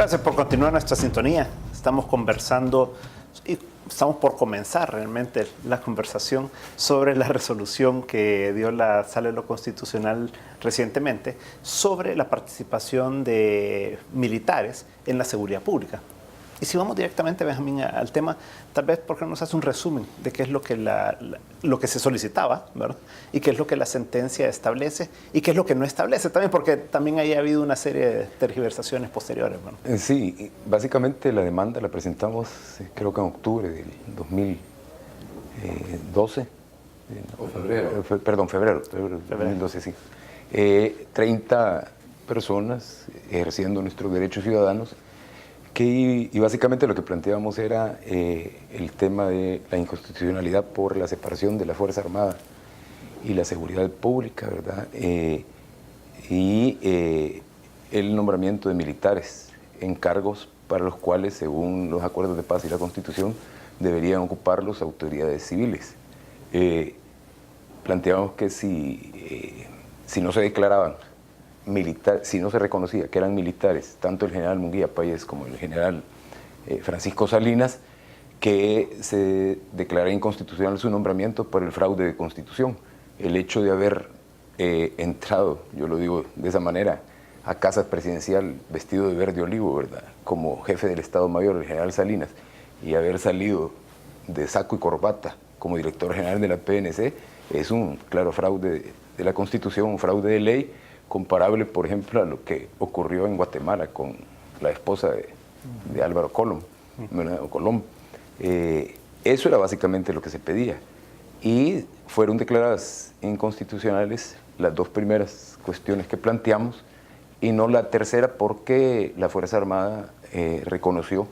Gracias por continuar nuestra sintonía. Estamos conversando y estamos por comenzar realmente la conversación sobre la resolución que dio la Sala de lo Constitucional recientemente sobre la participación de militares en la seguridad pública. Y si vamos directamente, Benjamín, al tema, tal vez porque nos hace un resumen de qué es lo que, lo que se solicitaba, ¿verdad? Y qué es lo que la sentencia establece y qué es lo que no establece también, porque también ahí ha habido una serie de tergiversaciones posteriores, ¿verdad? Sí, básicamente la demanda la presentamos creo que en octubre del 2012. O febrero. Febrero del 2012, sí. 30 personas ejerciendo nuestros derechos ciudadanos. Y básicamente lo que planteábamos era el tema de la inconstitucionalidad por la separación de la Fuerza Armada y la seguridad pública, ¿verdad? El nombramiento de militares en cargos para los cuales, según los acuerdos de paz y la Constitución, deberían ocupar las autoridades civiles. Planteábamos que si no se declaraban militares, si no se reconocía que eran militares, tanto el general Munguía Payés como el general Francisco Salinas, que se declarara inconstitucional su nombramiento por el fraude de constitución. El hecho de haber entrado, yo lo digo de esa manera, a casa presidencial vestido de verde olivo, ¿verdad?, como jefe del Estado Mayor, el general Salinas, y haber salido de saco y corbata como director general de la PNC, es un claro fraude de la Constitución, un fraude de ley, comparable, por ejemplo, a lo que ocurrió en Guatemala con la esposa de Álvaro Colom. Eso era básicamente lo que se pedía. Y fueron declaradas inconstitucionales las dos primeras cuestiones que planteamos y no la tercera, porque la Fuerza Armada reconoció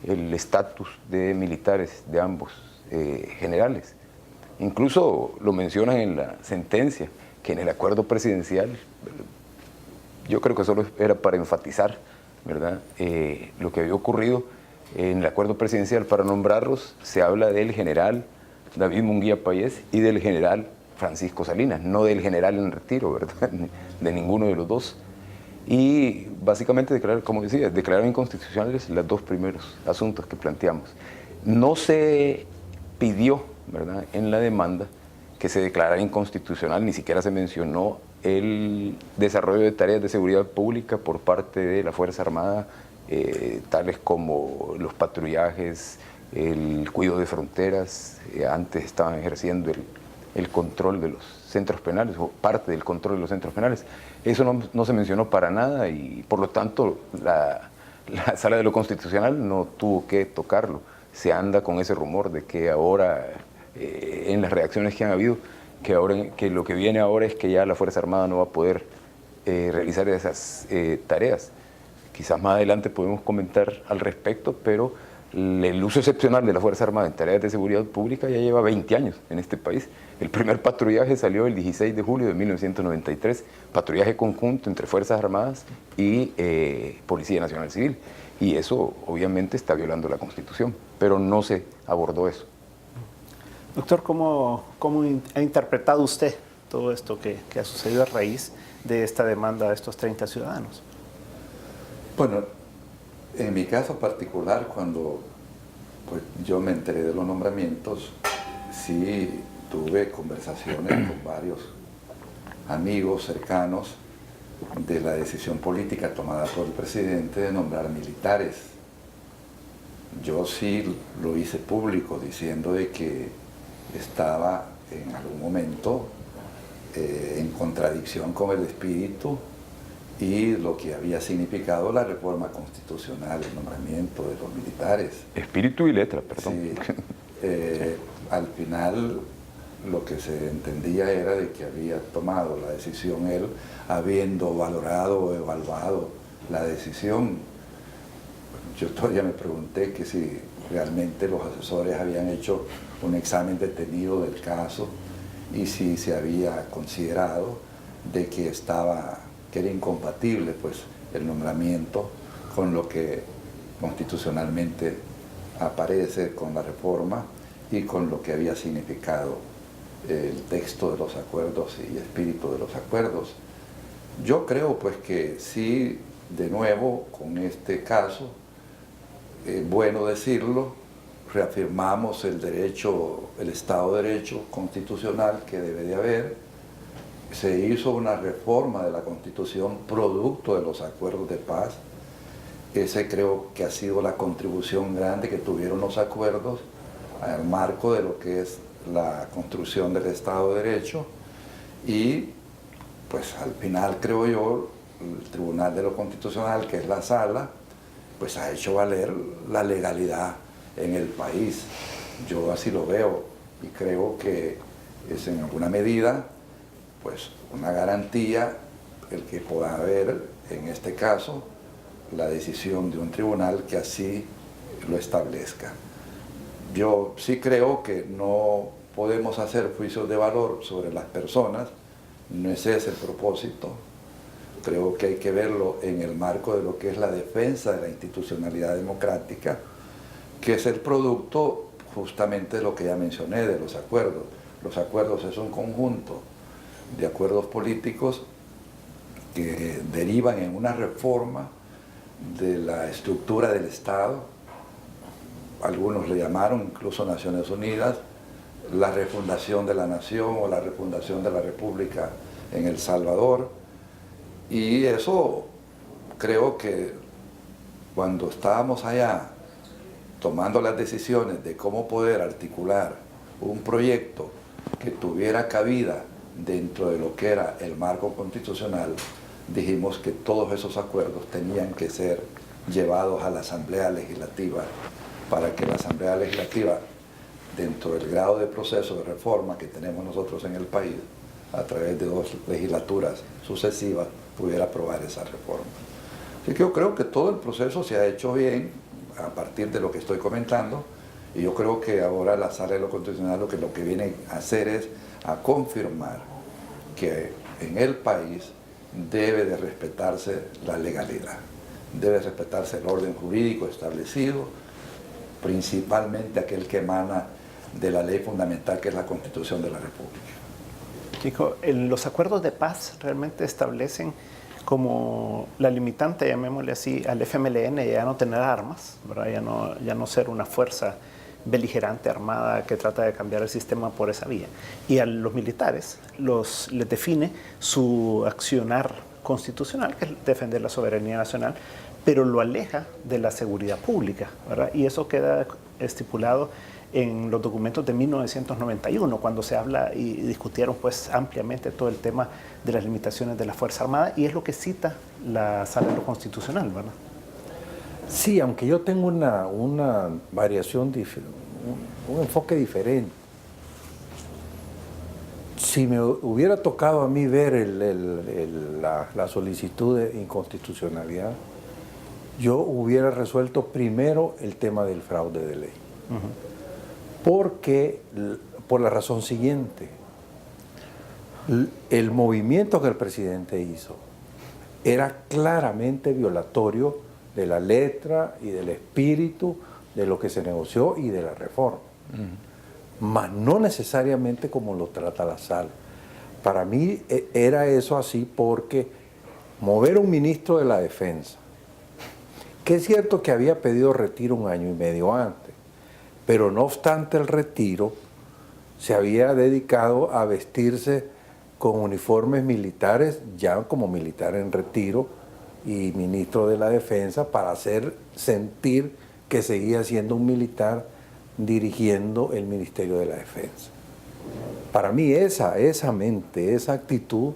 el estatus de militares de ambos generales. Incluso lo mencionan en la sentencia, que en el acuerdo presidencial, yo creo que solo era para enfatizar, ¿verdad?, lo que había ocurrido. En el acuerdo presidencial, para nombrarlos, se habla del general David Munguía Payés y del general Francisco Salinas, no del general en retiro, ¿verdad?, de ninguno de los dos. Y básicamente, como decía, declararon inconstitucionales los dos primeros asuntos que planteamos. No se pidió, ¿verdad?, en la demanda que se declarara inconstitucional, ni siquiera se mencionó el desarrollo de tareas de seguridad pública por parte de la Fuerza Armada, tales como los patrullajes, el cuidado de fronteras. Antes estaban ejerciendo el control de los centros penales, o parte del control de los centros penales. Eso no se mencionó para nada, y por lo tanto la Sala de lo Constitucional no tuvo que tocarlo. Se anda con ese rumor de que ahora, en las reacciones que han habido, que lo que viene ahora es que ya la Fuerza Armada no va a poder realizar esas tareas. Quizás más adelante podemos comentar al respecto, pero el uso excepcional de la Fuerza Armada en tareas de seguridad pública ya lleva 20 años en este país. El primer patrullaje salió el 16 de julio de 1993, patrullaje conjunto entre Fuerzas Armadas y Policía Nacional Civil. Y eso obviamente está violando la Constitución, pero no se abordó eso. Doctor, ¿cómo ha interpretado usted todo esto que ha sucedido a raíz de esta demanda de estos 30 ciudadanos? Bueno, en mi caso particular, cuando pues, yo me enteré de los nombramientos, sí tuve conversaciones con varios amigos cercanos de la decisión política tomada por el presidente de nombrar militares. Yo sí lo hice público diciendo de que estaba en algún momento en contradicción con el espíritu y lo que había significado la reforma constitucional, el nombramiento de los militares. Espíritu y letra, perdón. Sí, al final lo que se entendía era de que había tomado la decisión él, habiendo valorado o evaluado la decisión. Yo todavía me pregunté que si realmente los asesores habían hecho un examen detenido del caso y si se había considerado de que era incompatible pues, el nombramiento con lo que constitucionalmente aparece con la reforma y con lo que había significado el texto de los acuerdos y espíritu de los acuerdos. Yo creo pues que sí de nuevo con este caso, bueno decirlo, reafirmamos el derecho, el Estado de Derecho constitucional que debe de haber. Se hizo una reforma de la Constitución producto de los acuerdos de paz. Ese creo que ha sido la contribución grande que tuvieron los acuerdos al marco de lo que es la construcción del Estado de Derecho. Y pues al final creo yo, el Tribunal de lo Constitucional, que es la sala, pues ha hecho valer la legalidad en el país. Yo así lo veo y creo que es en alguna medida pues una garantía el que pueda haber en este caso la decisión de un tribunal que así lo establezca. Yo sí creo que no podemos hacer juicios de valor sobre las personas, no es ese el propósito. Creo que hay que verlo en el marco de lo que es la defensa de la institucionalidad democrática, que es el producto justamente de lo que ya mencioné, de los acuerdos. Los acuerdos es un conjunto de acuerdos políticos que derivan en una reforma de la estructura del Estado. Algunos le llamaron, incluso Naciones Unidas, la refundación de la nación o la refundación de la República en El Salvador. Y eso creo que cuando estábamos allá tomando las decisiones de cómo poder articular un proyecto que tuviera cabida dentro de lo que era el marco constitucional, dijimos que todos esos acuerdos tenían que ser llevados a la Asamblea Legislativa para que la Asamblea Legislativa, dentro del grado de proceso de reforma que tenemos nosotros en el país, a través de 2 legislaturas sucesivas, pudiera aprobar esa reforma. Así que yo creo que todo el proceso se ha hecho bien a partir de lo que estoy comentando, y yo creo que ahora la Sala de lo Constitucional lo que viene a hacer es a confirmar que en el país debe de respetarse la legalidad, debe respetarse el orden jurídico establecido, principalmente aquel que emana de la ley fundamental que es la Constitución de la República. Chico, los acuerdos de paz realmente establecen como la limitante, llamémosle así, al FMLN ya no tener armas, ¿verdad? Ya no ser una fuerza beligerante armada que trata de cambiar el sistema por esa vía. Y a los militares les define su accionar constitucional, que es defender la soberanía nacional, pero lo aleja de la seguridad pública, ¿verdad? Y eso queda estipulado en los documentos de 1991, cuando se habla y discutieron pues ampliamente todo el tema de las limitaciones de la Fuerza Armada, y es lo que cita la Sala de lo Constitucional, ¿verdad? Sí, aunque yo tengo una variación, un enfoque diferente. Si me hubiera tocado a mí ver la solicitud de inconstitucionalidad, yo hubiera resuelto primero el tema del fraude de ley. Porque, por la razón siguiente, el movimiento que el presidente hizo era claramente violatorio de la letra y del espíritu de lo que se negoció y de la reforma. Mas no necesariamente como lo trata la sala. Para mí era eso así porque mover a un ministro de la Defensa, que es cierto que había pedido retiro 1 año y medio antes, pero no obstante el retiro, se había dedicado a vestirse con uniformes militares, ya como militar en retiro y ministro de la Defensa, para hacer sentir que seguía siendo un militar dirigiendo el Ministerio de la Defensa. Para mí esa mente, esa actitud,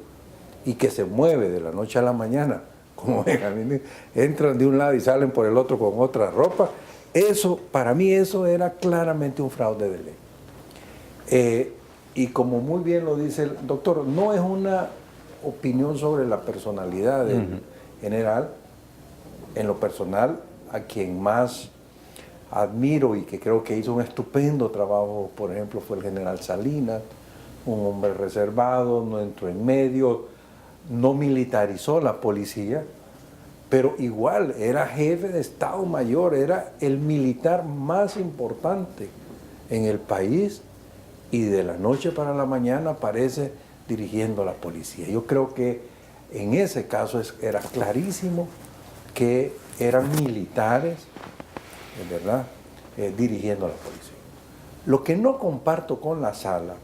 y que se mueve de la noche a la mañana, como entran de un lado y salen por el otro con otra ropa, eso, para mí eso era claramente un fraude de ley. Y como muy bien lo dice el doctor, no es una opinión sobre la personalidad del general. En lo personal, a quien más admiro y que creo que hizo un estupendo trabajo, por ejemplo, fue el general Salinas, un hombre reservado, no entró en medio, no militarizó la policía, pero igual era jefe de Estado Mayor, era el militar más importante en el país, y de la noche para la mañana aparece dirigiendo la policía. Yo creo que en ese caso era clarísimo que eran militares, ¿verdad?, dirigiendo a la policía. Lo que no comparto con la sala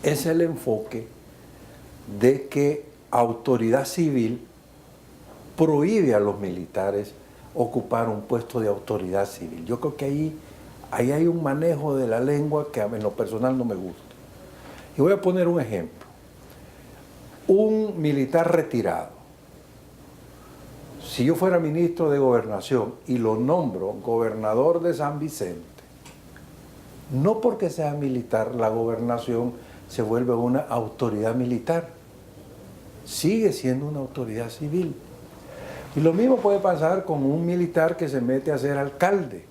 es el enfoque de que autoridad civil prohíbe a los militares ocupar un puesto de autoridad civil. Yo creo que ahí hay un manejo de la lengua que en lo personal no me gusta. Y voy a poner un ejemplo. Un militar retirado, si yo fuera ministro de Gobernación y lo nombro gobernador de San Vicente, no porque sea militar la gobernación se vuelve una autoridad militar, sigue siendo una autoridad civil. Y lo mismo puede pasar con un militar que se mete a ser alcalde.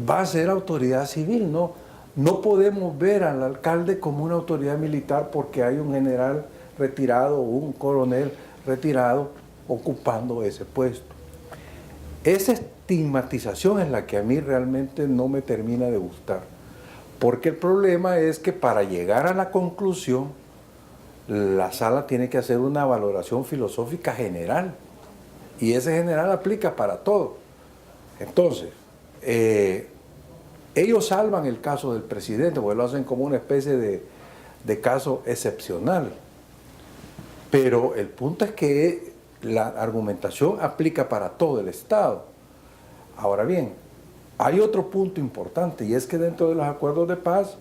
Va a ser autoridad civil, ¿no? No podemos ver al alcalde como una autoridad militar porque hay un general retirado o un coronel retirado ocupando ese puesto. Esa estigmatización es la que a mí realmente no me termina de gustar, porque el problema es que para llegar a la conclusión, la sala tiene que hacer una valoración filosófica general, y ese general aplica para todo. Entonces, ellos salvan el caso del presidente, porque lo hacen como una especie de caso excepcional, pero el punto es que la argumentación aplica para todo el Estado. Ahora bien, hay otro punto importante, y es que dentro de los acuerdos de paz,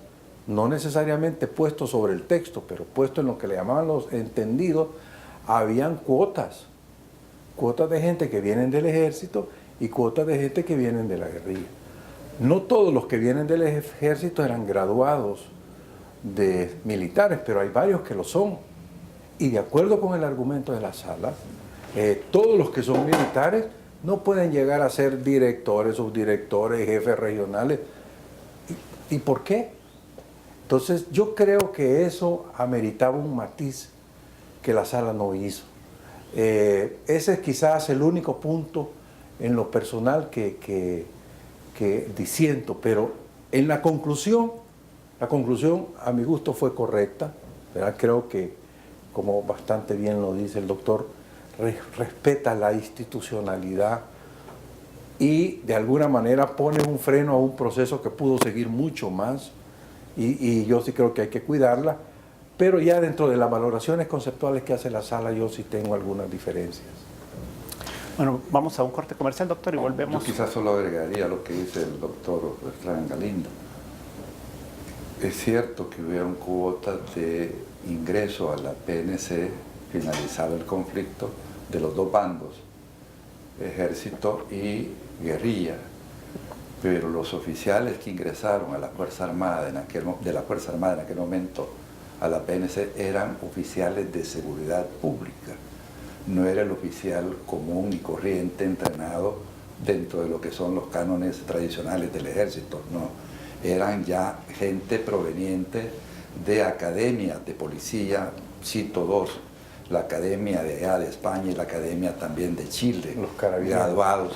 no necesariamente puestos sobre el texto, pero puestos en lo que le llamaban los entendidos, habían cuotas de gente que vienen del ejército y cuotas de gente que vienen de la guerrilla. No todos los que vienen del ejército eran graduados de militares, pero hay varios que lo son. Y de acuerdo con el argumento de la sala, todos los que son militares no pueden llegar a ser directores, subdirectores, jefes regionales. ¿Y por qué? Entonces yo creo que eso ameritaba un matiz que la sala no hizo. Ese es quizás el único punto en lo personal que disiento, pero en la conclusión a mi gusto fue correcta, ¿verdad? Creo que, como bastante bien lo dice el doctor, respeta la institucionalidad y de alguna manera pone un freno a un proceso que pudo seguir mucho más, y yo sí creo que hay que cuidarla, pero ya dentro de las valoraciones conceptuales que hace la sala yo sí tengo algunas diferencias. Bueno, vamos a un corte comercial, doctor, y volvemos. Yo quizás solo agregaría lo que dice el doctor Bertrand Galindo. Es cierto que hubieron cuotas de ingreso a la PNC finalizado el conflicto de los dos bandos, ejército y guerrilla, pero los oficiales que ingresaron a la Fuerza Armada de la Fuerza Armada en aquel momento a la PNC eran oficiales de seguridad pública. No era el oficial común y corriente entrenado dentro de lo que son los cánones tradicionales del ejército, no. Eran ya gente proveniente de academias de policía, cito dos, la academia de allá de España y la academia también de Chile, los carabineros, graduados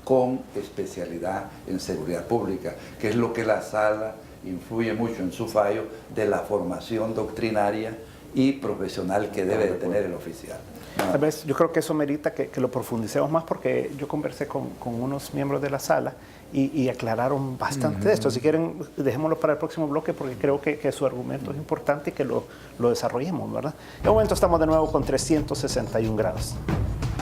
con especialidad en seguridad pública, que es lo que la sala influye mucho en su fallo de la formación doctrinaria y profesional que debe de tener el oficial. Tal vez yo creo que eso merita que lo profundicemos más, porque yo conversé con unos miembros de la sala y aclararon bastante de esto. Si quieren, dejémoslo para el próximo bloque, porque creo que su argumento es importante y que lo desarrollemos, ¿verdad? En un momento estamos de nuevo con 361 grados.